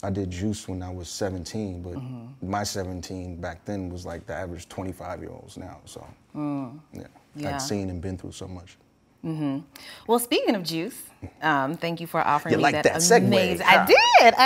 I did Juice when I was 17, but my 17 back then was like the average 25-year-olds now. So yeah, I'd seen and been through so much. Well, speaking of Juice, thank you for offering me like that segue. amazing. I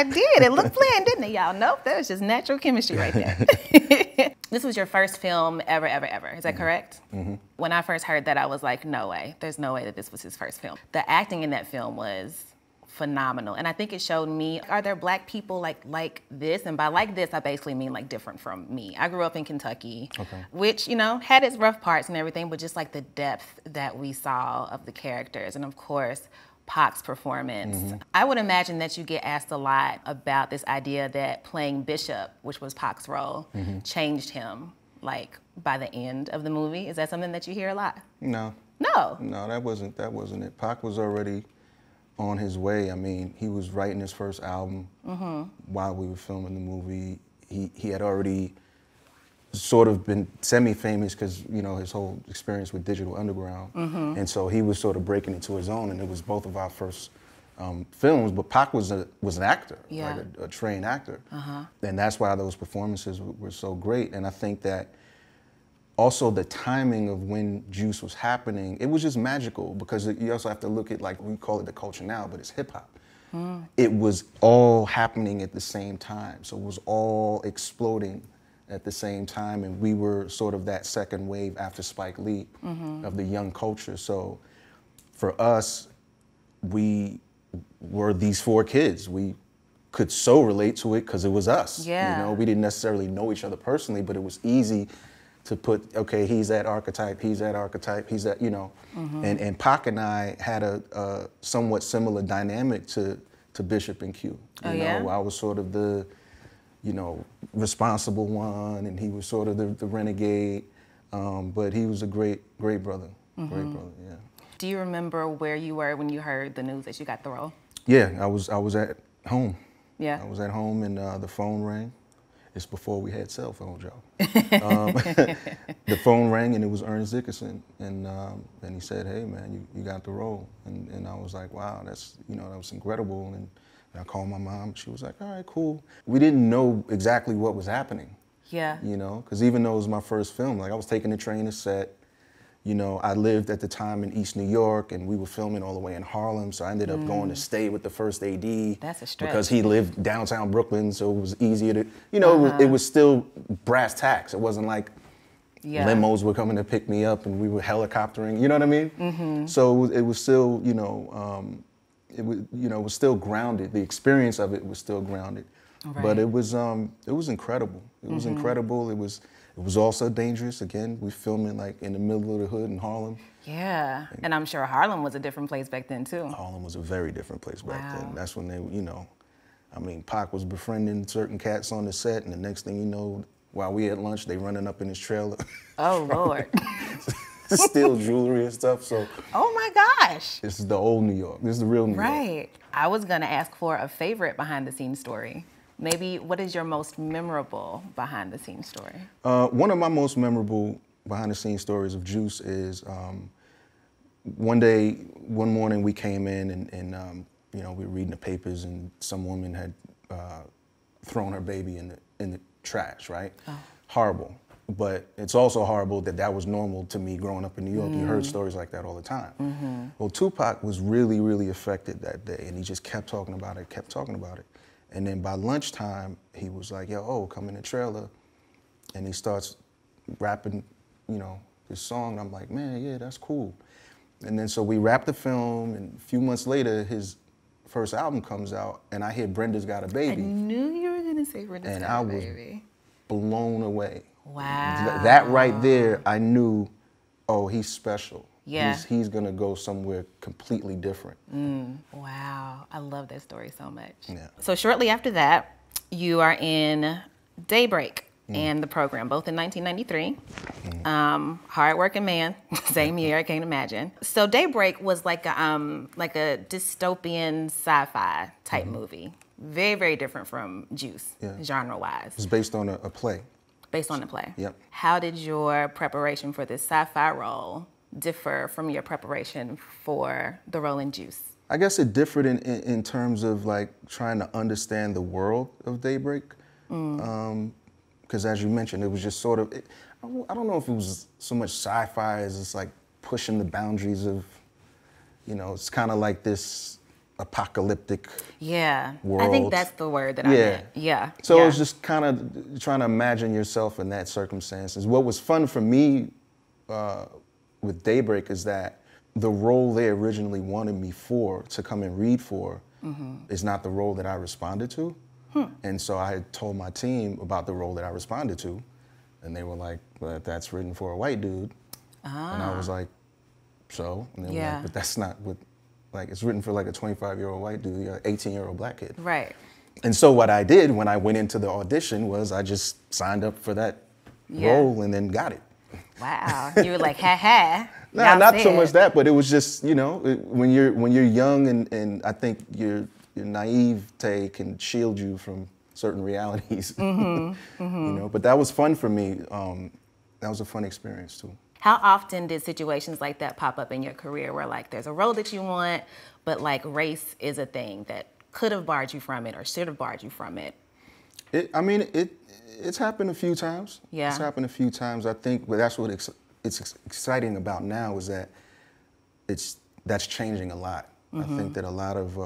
did. It looked planned, didn't it, y'all? Nope, that was just natural chemistry right there. This was your first film ever. Is that correct? When I first heard that, I was like, no way. There's no way that this was his first film. The acting in that film was phenomenal, and I think it showed me, are there Black people like this? And by like this, I basically mean like different from me. I grew up in Kentucky, which, you know, had its rough parts and everything, but just like the depth that we saw of the characters, and of course, Pac's performance. I would imagine that you get asked a lot about this idea that playing Bishop, which was Pac's role, changed him, like, by the end of the movie. Is that something that you hear a lot? No. No? No, that wasn't it. Pac was already on his way. I mean, he was writing his first album while we were filming the movie. He had already sort of been semi-famous because, you know, his whole experience with Digital Underground. And so he was sort of breaking into his own, and it was both of our first films, but Pac was an actor, like a trained actor. And that's why those performances were so great. And I think that also the timing of when Juice was happening, it was just magical, because you also have to look at, like, we call it the culture now, but it's hip hop. It was all happening at the same time. So it was all exploding at the same time, and we were sort of that second wave after Spike Lee of the young culture. So for us, we were these four kids. We could so relate to it because it was us. You know, we didn't necessarily know each other personally, but it was easy to put, okay, he's that archetype, he's that archetype, he's that, you know. And Pac and I had a somewhat similar dynamic to Bishop and Q. You know, I was sort of the, you know, responsible one, and he was sort of the renegade. But he was a great brother, great brother, yeah. Do you remember where you were when you heard the news that you got the role? Yeah, I was at home. Yeah. I was at home, and the phone rang. It's before we had cell phones, y'all. The phone rang, and it was Ernest Dickerson, and he said, "Hey, man, you got the role," and I was like, "Wow, that's, you know, that was incredible." And I called my mom. She was like, "All right, cool." We didn't know exactly what was happening. Yeah. You know, because even though it was my first film, like, I was taking the train to set. You know, I lived at the time in East New York, and we were filming all the way in Harlem, so I ended up going to stay with the first AD. That's a stretch. Because he lived downtown Brooklyn, so it was easier to, you know, it was still brass tacks. It wasn't like limos were coming to pick me up and we were helicoptering, you know what I mean? So it was still, you know, it was still grounded. The experience of it was still grounded. Right. But it was incredible. It was incredible. It was also dangerous. Again, we filming like in the middle of the hood in Harlem. Yeah, and I'm sure Harlem was a different place back then too. Harlem was a very different place back then. That's when they, you know, I mean, Pac was befriending certain cats on the set, and the next thing you know, while we had lunch, they running up in his trailer. Oh, Lord. Steal jewelry and stuff, so. Oh my gosh. This is the old New York. This is the real New York. Right. I was gonna ask for a favorite behind the scenes story. Maybe what is your most memorable behind the scenes story? One of my most memorable behind the scenes stories of Juice is one morning we came in and you know, we were reading the papers, and some woman had thrown her baby in the trash, right? Oh. Horrible. But it's also horrible that that was normal to me growing up in New York. You heard stories like that all the time. Well, Tupac was really, really affected that day, and he just kept talking about it, kept talking about it. And then by lunchtime, he was like, "Yo, come in the trailer," and he starts rapping, you know, this song. I'm like, "Man, yeah, that's cool." And then so we wrapped the film, and a few months later, his first album comes out, and I hear Brenda's Got a Baby. I knew you were gonna say Brenda's Got a Baby. And I was blown away. Wow. That right there, I knew, oh, he's special. Yeah. He's gonna go somewhere completely different. Wow, I love that story so much. Yeah. So shortly after that, you are in Daybreak and The Program, both in 1993. Hard-working man, same year, I can't imagine. So Daybreak was like a dystopian sci-fi type movie. Very, very different from Juice, genre-wise. It's based on a play. Based on the play? Yep. How did your preparation for this sci-fi role differ from your preparation for the role in Juice? I guess it differed in terms of like trying to understand the world of Daybreak. Because as you mentioned, it was just sort of, I don't know if it was so much sci-fi as it's like pushing the boundaries of, it's kind of like this apocalyptic world. I think that's the word that I meant. Yeah. So it was just kind of trying to imagine yourself in that circumstances. What was fun for me with Daybreak is that the role they originally wanted me for, to come and read for, is not the role that I responded to. And so I had told my team about the role that I responded to, and they were like, but that's written for a white dude. And I was like, so? And they were like, but that's not what, like, it's written for like a 25-year-old white dude, you're an 18-year-old black kid. Right. And so what I did when I went into the audition was I just signed up for that role and then got it. Wow. You were like, ha ha. No, not so much that, but it was just, when you're young and I think your naivete can shield you from certain realities. But that was fun for me. That was a fun experience too. How often did situations like that pop up in your career where like there's a role that you want, but like race is a thing that could have barred you from it or should have barred you from it? It's happened a few times. Yeah. It's happened a few times. I think, but that's what it's exciting about now is that that's changing a lot. I think that a lot of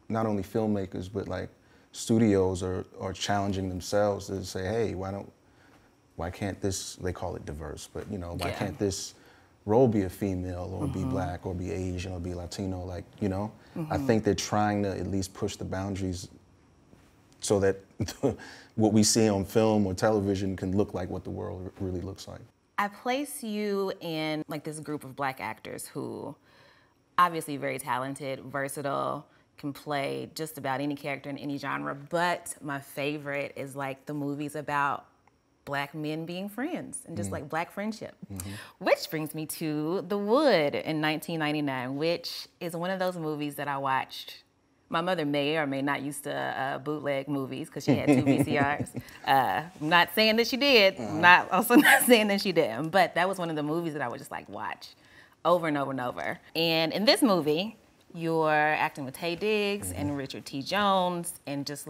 not only filmmakers but like studios are challenging themselves to say, hey, why can't this? They call it diverse, but why can't this role be a female or be black or be Asian or be Latino? Like I think they're trying to at least push the boundaries so that what we see on film or television can look like what the world really looks like. I place you in like this group of black actors who obviously very talented, versatile, can play just about any character in any genre, but my favorite is like the movies about black men being friends and just like black friendship. Which brings me to The Wood in 1999, which is one of those movies that I watched. My mother may or may not used to bootleg movies because she had 2 VCRs. I'm not saying that she did. I'm also not saying that she didn't. But that was one of the movies that I would just like watch over and over and over. And in this movie, you're acting with Taye Diggs and Richard T. Jones and just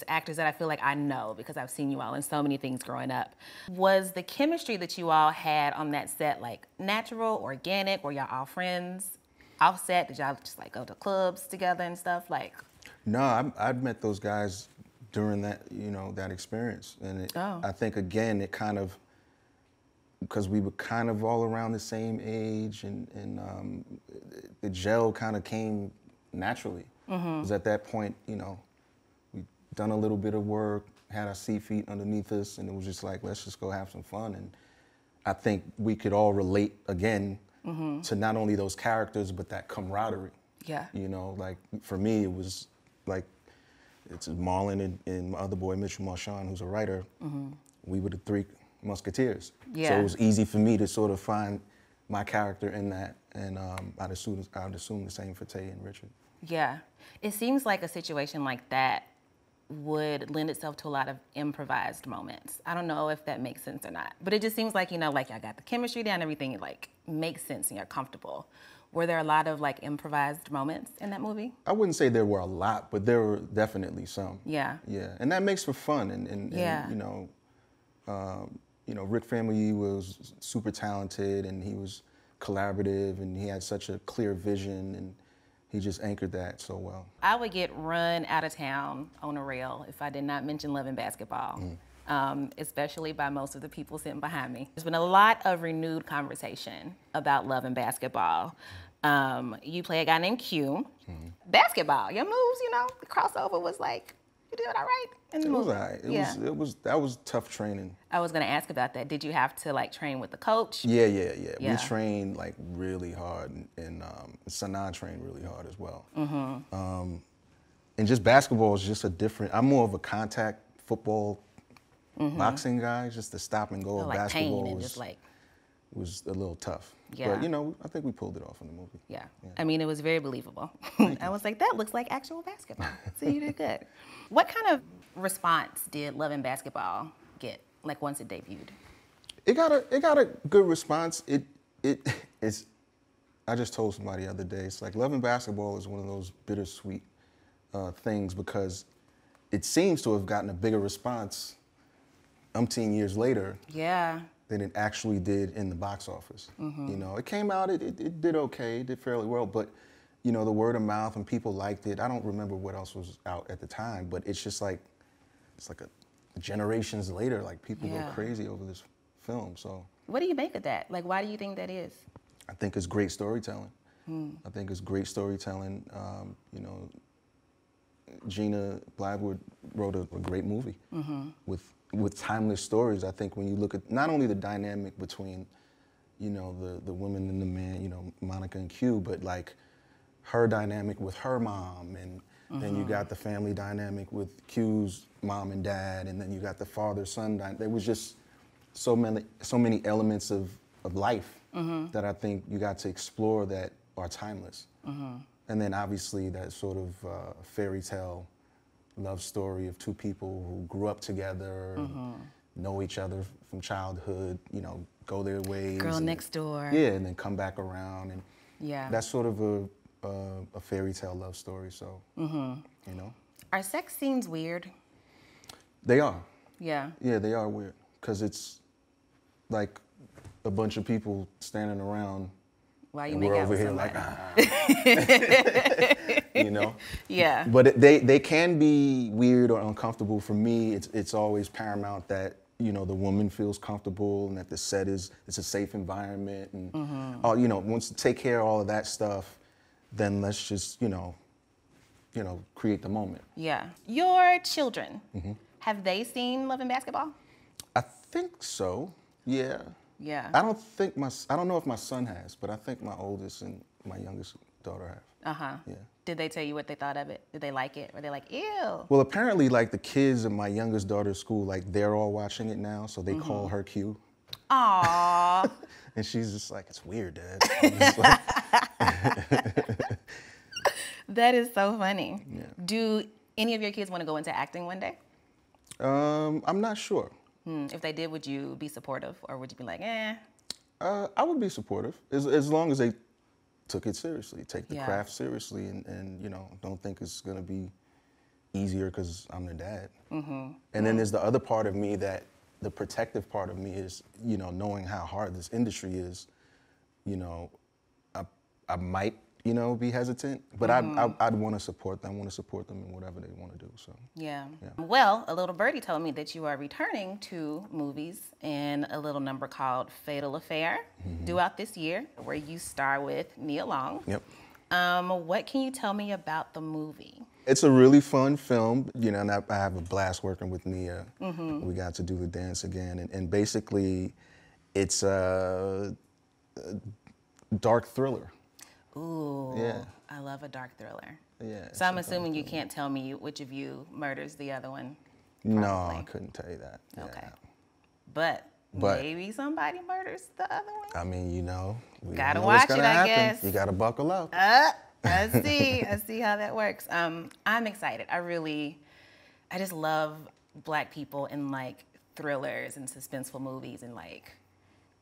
actors that I feel like I know because I've seen you all in so many things growing up. Was the chemistry that you all had on that set like natural, organic? Were y'all all friends? Off set, did y'all just like go to clubs together and stuff? Like, no, I'd met those guys during that, that experience, and I think again it kind of, because we were kind of all around the same age, and the gel kind of came naturally. Because at that point, we'd done a little bit of work, had our feet underneath us, and it was just like, let's just go have some fun. And I think we could all relate again to not only those characters, but that camaraderie. Yeah. Like for me, it was like, it's Marlon and my other boy, Mitchell Marchand, who's a writer. We were the 3 Musketeers. Yeah. So it was easy for me to sort of find my character in that. And I'd assume the same for Taye and Richard. Yeah. It seems like a situation like that would lend itself to a lot of improvised moments. I don't know if that makes sense or not, but it just seems like, like I got the chemistry down, everything like makes sense and you're comfortable. Were there a lot of like improvised moments in that movie? I wouldn't say there were a lot, but there were definitely some. Yeah. Yeah, and that makes for fun. And Rick Famuyiwa was super talented and he was collaborative and he had such a clear vision and he just anchored that so well. I would get run out of town on a rail if I did not mention Love and Basketball, especially by most of the people sitting behind me. There's been a lot of renewed conversation about Love and Basketball. You play a guy named Q. Basketball, your moves, the crossover was like, you did all right in the movie. It was that was tough training. I was gonna ask about that. Did you have to like train with the coach? Yeah. We trained like really hard, and Sanaa trained really hard as well. And just basketball is just a different. I'm more of a contact football, boxing guy. Just the stop and go of like basketball pain and just like was a little tough. Yeah. But I think we pulled it off in the movie. Yeah. I mean, it was very believable. I was like, that looks like actual basketball. So you did good. What kind of response did Love and Basketball get, like once it debuted? It got a good response. It's I just told somebody the other day, it's like Love and Basketball is one of those bittersweet things because it seems to have gotten a bigger response umpteen years later Yeah. than it actually did in the box office. You know, it came out, it did okay, it did fairly well, but you know, the word of mouth and people liked it. I don't remember what else was out at the time, but it's just like, it's like generations later, like people go crazy over this film, so. What do you make of that? Like, why do you think that is? I think it's great storytelling. I think it's great storytelling. You know, Gina Blackwood wrote a great movie with timeless stories. I think when you look at not only the dynamic between, you know, the woman and the man, you know, Monica and Q, but like her dynamic with her mom, and then you got the family dynamic with Q's mom and dad, and then you got the father-son dynamic. There was just so many elements of life that I think you got to explore that are timeless. And then obviously that sort of fairy tale love story of two people who grew up together, know each other from childhood, you know, go their ways. Girl next door. Yeah, and then come back around. And Yeah. that's sort of a fairy tale love story, so, you know. Are sex scenes weird? They are. Yeah. Yeah, they are weird, because it's like a bunch of people standing around. Why you And make we're out over with here somebody? like, you know? Yeah. But they can be weird or uncomfortable. For me, it's always paramount that, you know, the woman feels comfortable and that the set it's a safe environment. And, you know, once you take care of all of that stuff, then let's just, you know, create the moment. Yeah. Your children, have they seen Love and Basketball? I think so, yeah. Yeah. I don't know if my son has, but I think my oldest and my youngest daughter have. Uh-huh. Yeah. Did they tell you what they thought of it? Did they like it? Or they like, ew? Well, apparently, like the kids in my youngest daughter's school, like they're all watching it now, so they call her Q. Aww. And she's just like, it's weird, Dad. I'm just like, That is so funny. Yeah. Do any of your kids want to go into acting one day? I'm not sure. If they did, would you be supportive, or would you be like, eh? I would be supportive as long as they took it seriously, take the Yeah. craft seriously, and you know, don't think it's gonna be easier because I'm their dad. And then there's the other part of me that, the protective part of me is, you know, knowing how hard this industry is, you know, I might, you know, be hesitant, but I'd want to support them. I want to support them in whatever they want to do. So Yeah. Well, a little birdie told me that you are returning to movies in a little number called Fatal Affair, due out this year, where you star with Nia Long. Yep. What can you tell me about the movie? It's a really fun film, you know, and I have a blast working with Nia. We got to do the dance again, and basically, it's a dark thriller. Ooh, Yeah. I love a dark thriller. Yeah. it's So I'm a dark assuming you thriller. can't tell me which of you murders the other one. No, probably. I couldn't tell you that. Yeah. Okay. But But- maybe somebody murders the other one. I mean, you know, we Gotta don't know what's watch it, gonna I happen. guess. You gotta buckle up. I see. I see how that works. I'm excited. I just love Black people in like thrillers and suspenseful movies and like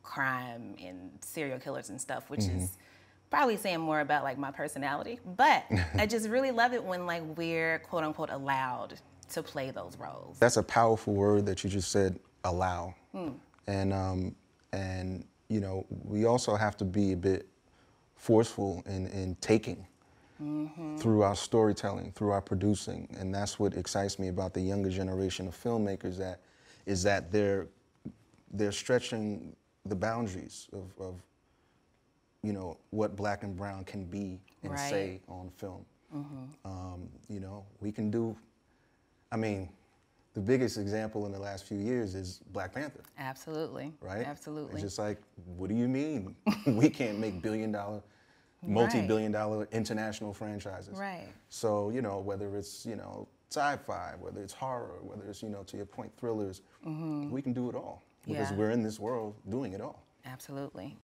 crime and serial killers and stuff, which is probably saying more about like my personality. But I just really love it when like we're quote unquote allowed to play those roles. That's a powerful word that you just said, allow. And you know, we also have to be a bit forceful in taking through our storytelling, through our producing, and that's what excites me about the younger generation of filmmakers. That they're stretching the boundaries of you know, what Black and brown can be and Right. say on film. You know, we can do. I mean, the biggest example in the last few years is Black Panther. Absolutely. Right? Absolutely. It's just like, what do you mean? We can't make billion-dollar, multi-billion-dollar international franchises. Right. So, you know, whether it's, you know, sci-fi, whether it's horror, whether it's, you know, to your point, thrillers, we can do it all because Yeah. we're in this world doing it all. Absolutely.